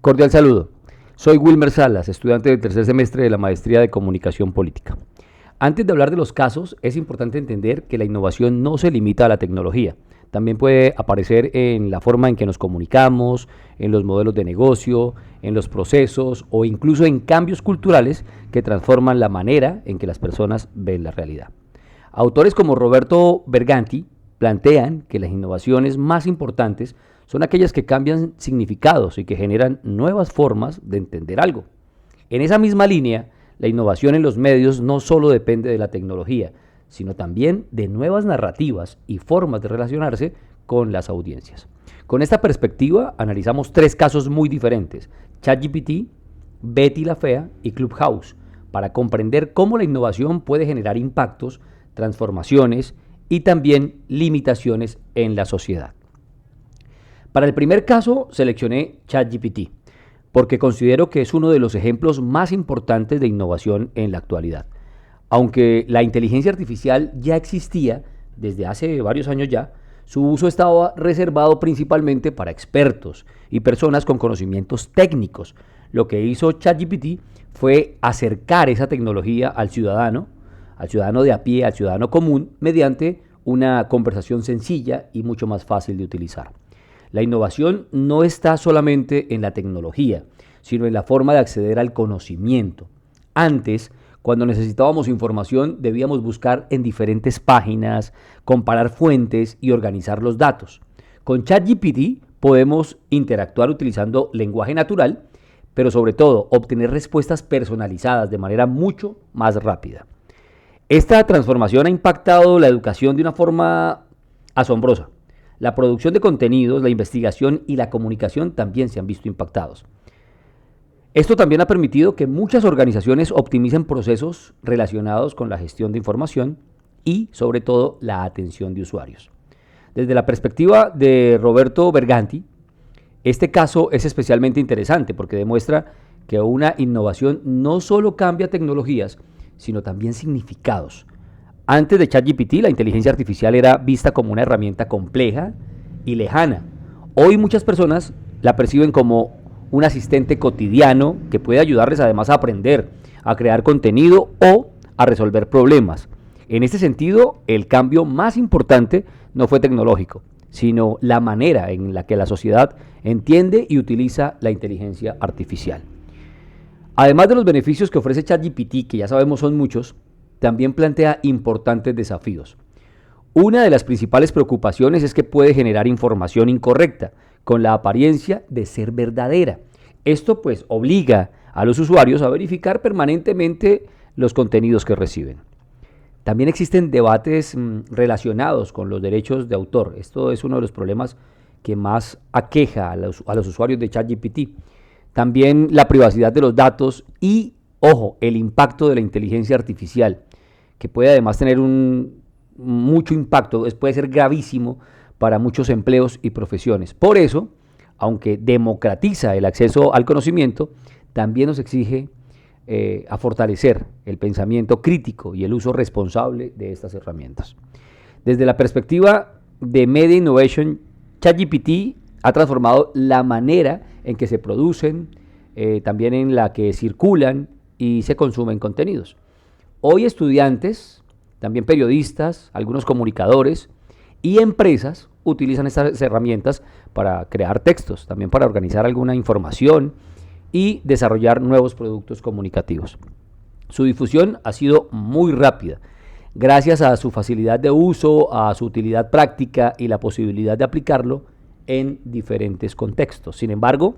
Cordial saludo. Soy Wilmer Salas, estudiante del tercer semestre de la Maestría de Comunicación Política. Antes de hablar de los casos, es importante entender que la innovación no se limita a la tecnología. También puede aparecer en la forma en que nos comunicamos, en los modelos de negocio, en los procesos o incluso en cambios culturales que transforman la manera en que las personas ven la realidad. Autores como Roberto Berganti plantean que las innovaciones más importantes son aquellas que cambian significados y que generan nuevas formas de entender algo. En esa misma línea, la innovación en los medios no solo depende de la tecnología, sino también de nuevas narrativas y formas de relacionarse con las audiencias. Con esta perspectiva, analizamos tres casos muy diferentes: ChatGPT, Betty la Fea y Clubhouse, para comprender cómo la innovación puede generar impactos, transformaciones y también limitaciones en la sociedad. Para el primer caso seleccioné ChatGPT, porque considero que es uno de los ejemplos más importantes de innovación en la actualidad. Aunque la inteligencia artificial ya existía desde hace varios años ya, su uso estaba reservado principalmente para expertos y personas con conocimientos técnicos. Lo que hizo ChatGPT fue acercar esa tecnología al ciudadano de a pie, al ciudadano común, mediante una conversación sencilla y mucho más fácil de utilizar. La innovación no está solamente en la tecnología, sino en la forma de acceder al conocimiento. Antes, cuando necesitábamos información, debíamos buscar en diferentes páginas, comparar fuentes y organizar los datos. Con ChatGPT podemos interactuar utilizando lenguaje natural, pero sobre todo obtener respuestas personalizadas de manera mucho más rápida. Esta transformación ha impactado la educación de una forma asombrosa. La producción de contenidos, la investigación y la comunicación también se han visto impactados. Esto también ha permitido que muchas organizaciones optimicen procesos relacionados con la gestión de información y, sobre todo, la atención de usuarios. Desde la perspectiva de Roberto Berganti, este caso es especialmente interesante porque demuestra que una innovación no solo cambia tecnologías, sino también significados. Antes de ChatGPT, la inteligencia artificial era vista como una herramienta compleja y lejana. Hoy muchas personas la perciben como un asistente cotidiano que puede ayudarles además a aprender, a crear contenido o a resolver problemas. En este sentido, el cambio más importante no fue tecnológico, sino la manera en la que la sociedad entiende y utiliza la inteligencia artificial. Además de los beneficios que ofrece ChatGPT, que ya sabemos son muchos, también plantea importantes desafíos. Una de las principales preocupaciones es que puede generar información incorrecta, con la apariencia de ser verdadera. Esto pues obliga a los usuarios a verificar permanentemente los contenidos que reciben. También existen debates relacionados con los derechos de autor. Esto es uno de los problemas que más aqueja a los usuarios de ChatGPT. También la privacidad de los datos y, ojo, el impacto de la inteligencia artificial, que puede además tener mucho impacto, puede ser gravísimo para muchos empleos y profesiones. Por eso, aunque democratiza el acceso al conocimiento, también nos exige a fortalecer el pensamiento crítico y el uso responsable de estas herramientas. Desde la perspectiva de Media Innovation, ChatGPT ha transformado la manera en que se producen, también en la que circulan y se consumen contenidos. Hoy estudiantes, también periodistas, algunos comunicadores y empresas utilizan estas herramientas para crear textos, también para organizar alguna información y desarrollar nuevos productos comunicativos. Su difusión ha sido muy rápida, gracias a su facilidad de uso, a su utilidad práctica y la posibilidad de aplicarlo en diferentes contextos. Sin embargo,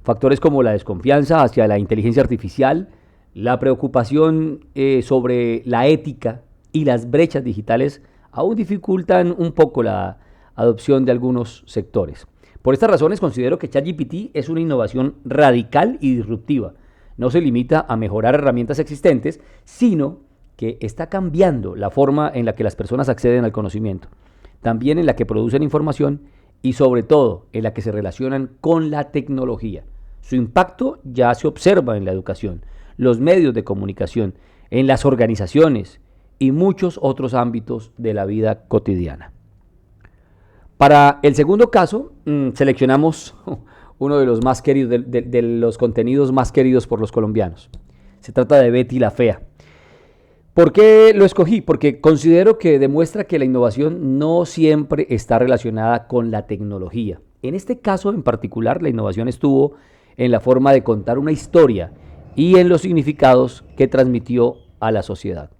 factores como la desconfianza hacia la inteligencia artificial, la preocupación sobre la ética y las brechas digitales aún dificultan un poco la adopción de algunos sectores. Por estas razones considero que ChatGPT es una innovación radical y disruptiva. No se limita a mejorar herramientas existentes, sino que está cambiando la forma en la que las personas acceden al conocimiento, también en la que producen información y sobre todo en la que se relacionan con la tecnología. Su impacto ya se observa en la educación, los medios de comunicación, en las organizaciones y muchos otros ámbitos de la vida cotidiana. Para el segundo caso, seleccionamos uno de los más queridos, de los contenidos más queridos por los colombianos. Se trata de Betty la Fea. ¿Por qué lo escogí? Porque considero que demuestra que la innovación no siempre está relacionada con la tecnología. En este caso en particular, la innovación estuvo en la forma de contar una historia y en los significados que transmitió a la sociedad.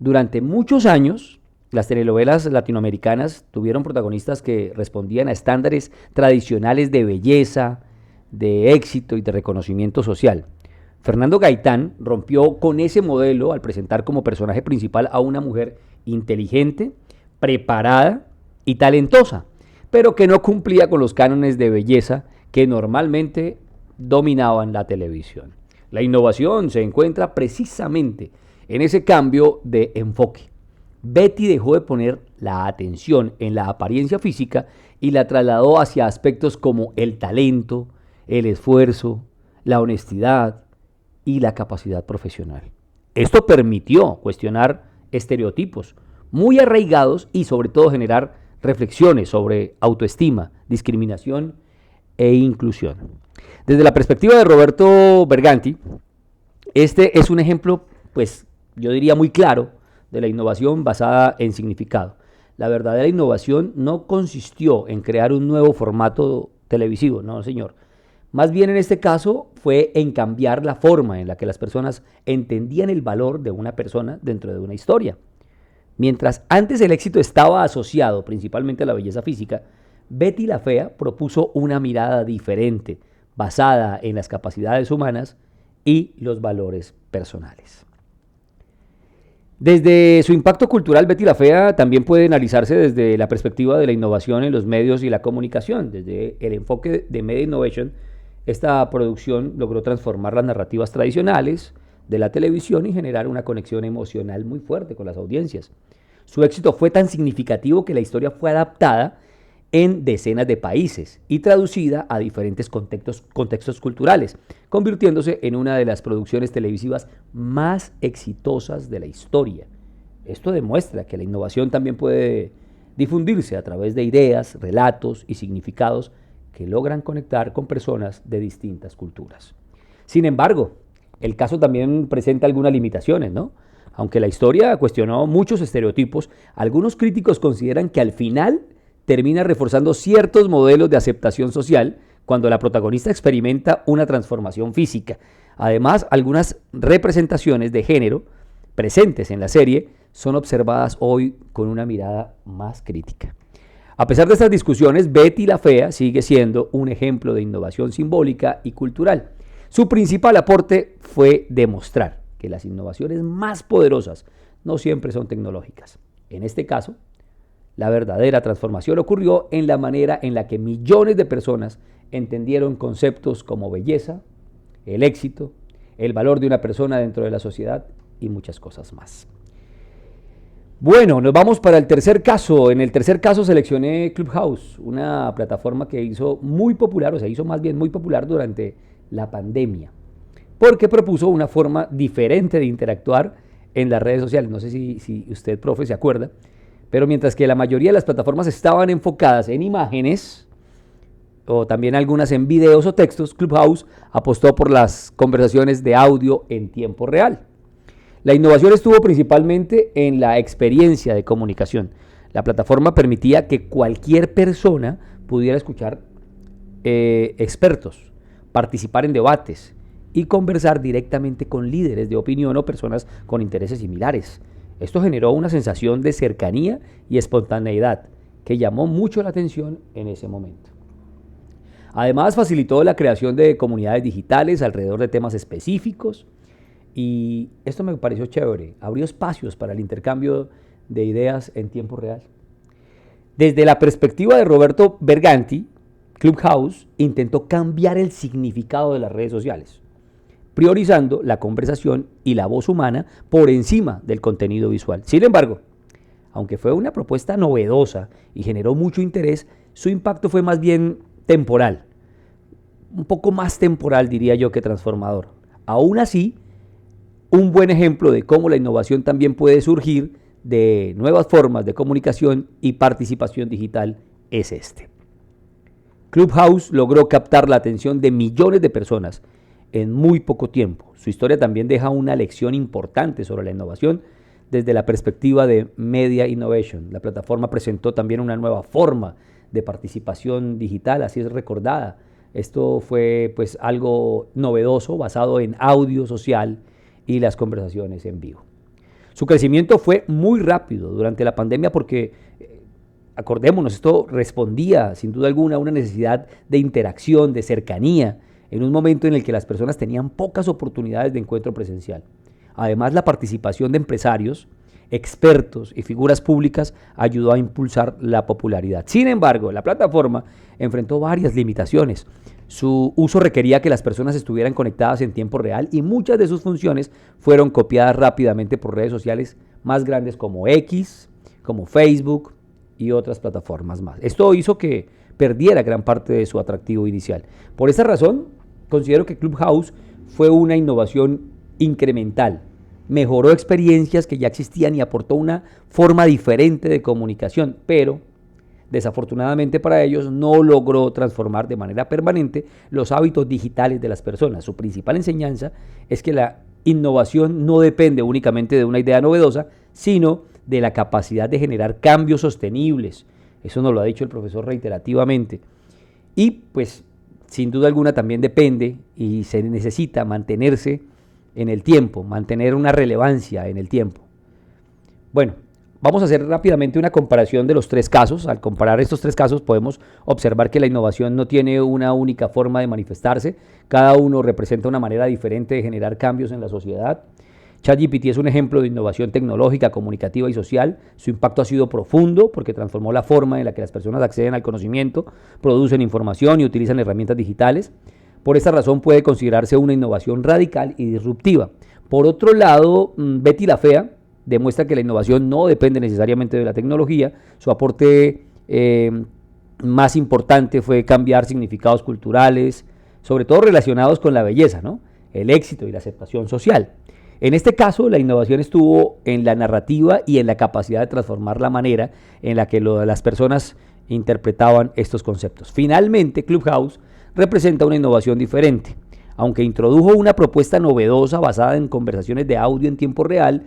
Durante muchos años, las telenovelas latinoamericanas tuvieron protagonistas que respondían a estándares tradicionales de belleza, de éxito y de reconocimiento social. Fernando Gaitán rompió con ese modelo al presentar como personaje principal a una mujer inteligente, preparada y talentosa, pero que no cumplía con los cánones de belleza que normalmente dominaban la televisión. La innovación se encuentra precisamente en ese cambio de enfoque. Betty dejó de poner la atención en la apariencia física y la trasladó hacia aspectos como el talento, el esfuerzo, la honestidad y la capacidad profesional. Esto permitió cuestionar estereotipos muy arraigados y sobre todo generar reflexiones sobre autoestima, discriminación e inclusión. Desde la perspectiva de Roberto Berganti, este es un ejemplo, pues yo diría muy claro, de la innovación basada en significado. La verdadera innovación no consistió en crear un nuevo formato televisivo, no señor. Más bien en este caso fue en cambiar la forma en la que las personas entendían el valor de una persona dentro de una historia. Mientras antes el éxito estaba asociado principalmente a la belleza física, Betty la Fea propuso una mirada diferente, basada en las capacidades humanas y los valores personales. Desde su impacto cultural, Betty la Fea también puede analizarse desde la perspectiva de la innovación en los medios y la comunicación. Desde el enfoque de Media Innovation, esta producción logró transformar las narrativas tradicionales de la televisión y generar una conexión emocional muy fuerte con las audiencias. Su éxito fue tan significativo que la historia fue adaptada en decenas de países y traducida a diferentes contextos culturales, convirtiéndose en una de las producciones televisivas más exitosas de la historia. Esto demuestra que la innovación también puede difundirse a través de ideas, relatos y significados que logran conectar con personas de distintas culturas. Sin embargo, el caso también presenta algunas limitaciones, ¿no? Aunque la historia cuestionó muchos estereotipos, algunos críticos consideran que al final termina reforzando ciertos modelos de aceptación social cuando la protagonista experimenta una transformación física. Además, algunas representaciones de género presentes en la serie son observadas hoy con una mirada más crítica. A pesar de estas discusiones, Betty la Fea sigue siendo un ejemplo de innovación simbólica y cultural. Su principal aporte fue demostrar que las innovaciones más poderosas no siempre son tecnológicas. En este caso, la verdadera transformación ocurrió en la manera en la que millones de personas entendieron conceptos como belleza, el éxito, el valor de una persona dentro de la sociedad y muchas cosas más. Bueno, nos vamos para el tercer caso. En el tercer caso seleccioné Clubhouse, una plataforma que hizo muy popular, o sea, hizo más bien muy popular durante la pandemia, porque propuso una forma diferente de interactuar en las redes sociales. No sé si usted, profe, se acuerda, pero mientras que la mayoría de las plataformas estaban enfocadas en imágenes, o también algunas en videos o textos, Clubhouse apostó por las conversaciones de audio en tiempo real. La innovación estuvo principalmente en la experiencia de comunicación. La plataforma permitía que cualquier persona pudiera escuchar expertos, participar en debates y conversar directamente con líderes de opinión o personas con intereses similares. Esto generó una sensación de cercanía y espontaneidad que llamó mucho la atención en ese momento. Además, facilitó la creación de comunidades digitales alrededor de temas específicos y esto me pareció chévere. Abrió espacios para el intercambio de ideas en tiempo real. Desde la perspectiva de Roberto Berganti, Clubhouse intentó cambiar el significado de las redes sociales, priorizando la conversación y la voz humana por encima del contenido visual. Sin embargo, aunque fue una propuesta novedosa y generó mucho interés, su impacto fue más bien temporal, un poco más temporal diría yo que transformador. Aún así, un buen ejemplo de cómo la innovación también puede surgir de nuevas formas de comunicación y participación digital es este. Clubhouse logró captar la atención de millones de personas en muy poco tiempo. Su historia también deja una lección importante sobre la innovación desde la perspectiva de Media Innovation. La plataforma presentó también una nueva forma de participación digital, así es recordada. Esto fue pues algo novedoso basado en audio social y las conversaciones en vivo. Su crecimiento fue muy rápido durante la pandemia porque, acordémonos, esto respondía sin duda alguna a una necesidad de interacción, de cercanía, en un momento en el que las personas tenían pocas oportunidades de encuentro presencial. Además, la participación de empresarios, expertos y figuras públicas ayudó a impulsar la popularidad. Sin embargo, la plataforma enfrentó varias limitaciones. Su uso requería que las personas estuvieran conectadas en tiempo real y muchas de sus funciones fueron copiadas rápidamente por redes sociales más grandes como X, como Facebook y otras plataformas más. Esto hizo que perdiera gran parte de su atractivo inicial. Por esa razón, considero que Clubhouse fue una innovación incremental. Mejoró experiencias que ya existían y aportó una forma diferente de comunicación, pero desafortunadamente para ellos no logró transformar de manera permanente los hábitos digitales de las personas. Su principal enseñanza es que la innovación no depende únicamente de una idea novedosa, sino de la capacidad de generar cambios sostenibles. Eso nos lo ha dicho el profesor reiterativamente. Y pues sin duda alguna también depende y se necesita mantenerse en el tiempo, mantener una relevancia en el tiempo. Bueno, vamos a hacer rápidamente una comparación de los tres casos. Al comparar estos tres casos podemos observar que la innovación no tiene una única forma de manifestarse. Cada uno representa una manera diferente de generar cambios en la sociedad. ChatGPT es un ejemplo de innovación tecnológica, comunicativa y social. Su impacto ha sido profundo porque transformó la forma en la que las personas acceden al conocimiento, producen información y utilizan herramientas digitales. Por esta razón puede considerarse una innovación radical y disruptiva. Por otro lado, Betty la Fea demuestra que la innovación no depende necesariamente de la tecnología. Su aporte más importante fue cambiar significados culturales, sobre todo relacionados con la belleza, ¿no? El éxito y la aceptación social. En este caso, la innovación estuvo en la narrativa y en la capacidad de transformar la manera en la que las personas interpretaban estos conceptos. Finalmente, Clubhouse representa una innovación diferente. Aunque introdujo una propuesta novedosa basada en conversaciones de audio en tiempo real,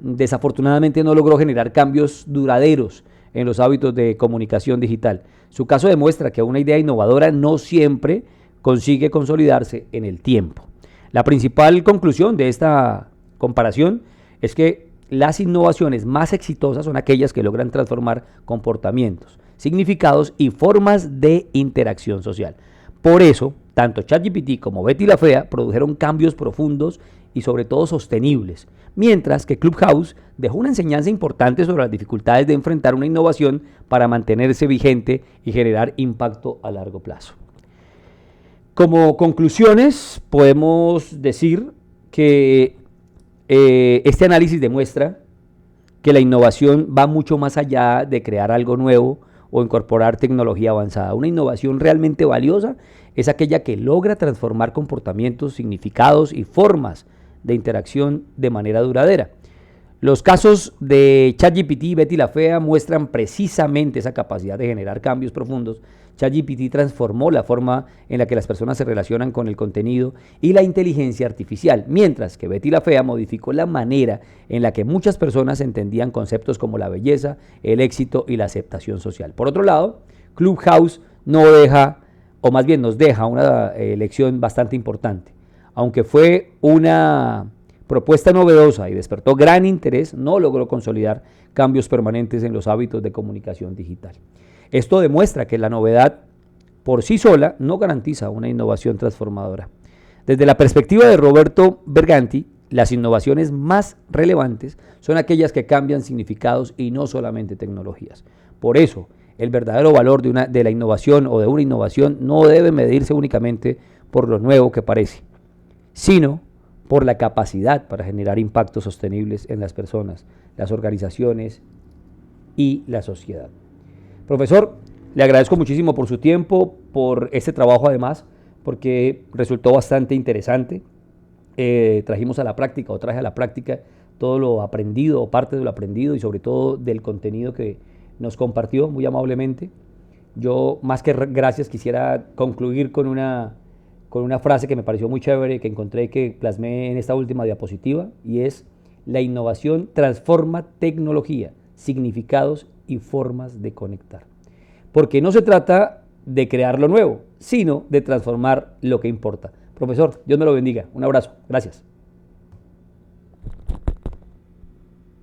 desafortunadamente no logró generar cambios duraderos en los hábitos de comunicación digital. Su caso demuestra que una idea innovadora no siempre consigue consolidarse en el tiempo. La principal conclusión de esta comparación es que las innovaciones más exitosas son aquellas que logran transformar comportamientos, significados y formas de interacción social. Por eso, tanto ChatGPT como Betty la Fea produjeron cambios profundos y sobre todo sostenibles, mientras que Clubhouse dejó una enseñanza importante sobre las dificultades de enfrentar una innovación para mantenerse vigente y generar impacto a largo plazo. Como conclusiones, podemos decir que este análisis demuestra que la innovación va mucho más allá de crear algo nuevo o incorporar tecnología avanzada. Una innovación realmente valiosa es aquella que logra transformar comportamientos, significados y formas de interacción de manera duradera. Los casos de ChatGPT y Betty la Fea muestran precisamente esa capacidad de generar cambios profundos. ChatGPT transformó la forma en la que las personas se relacionan con el contenido y la inteligencia artificial, mientras que Betty la Fea modificó la manera en la que muchas personas entendían conceptos como la belleza, el éxito y la aceptación social. Por otro lado, Clubhouse no deja, o más bien nos deja una lección bastante importante. Aunque fue una propuesta novedosa y despertó gran interés, no logró consolidar cambios permanentes en los hábitos de comunicación digital. Esto demuestra que la novedad por sí sola no garantiza una innovación transformadora. Desde la perspectiva de Roberto Berganti, las innovaciones más relevantes son aquellas que cambian significados y no solamente tecnologías. Por eso, el verdadero valor de la innovación o de una innovación no debe medirse únicamente por lo nuevo que parece, sino por la capacidad para generar impactos sostenibles en las personas, las organizaciones y la sociedad. Profesor, le agradezco muchísimo por su tiempo, por este trabajo además, porque resultó bastante interesante. Traje a la práctica todo lo aprendido o parte de lo aprendido y sobre todo del contenido que nos compartió muy amablemente. Yo, más que gracias, quisiera concluir con una frase que me pareció muy chévere, que encontré que plasmé en esta última diapositiva, y es: la innovación transforma tecnología, significados y formas de conectar. Porque no se trata de crear lo nuevo, sino de transformar lo que importa. Profesor, Dios me lo bendiga. Un abrazo. Gracias.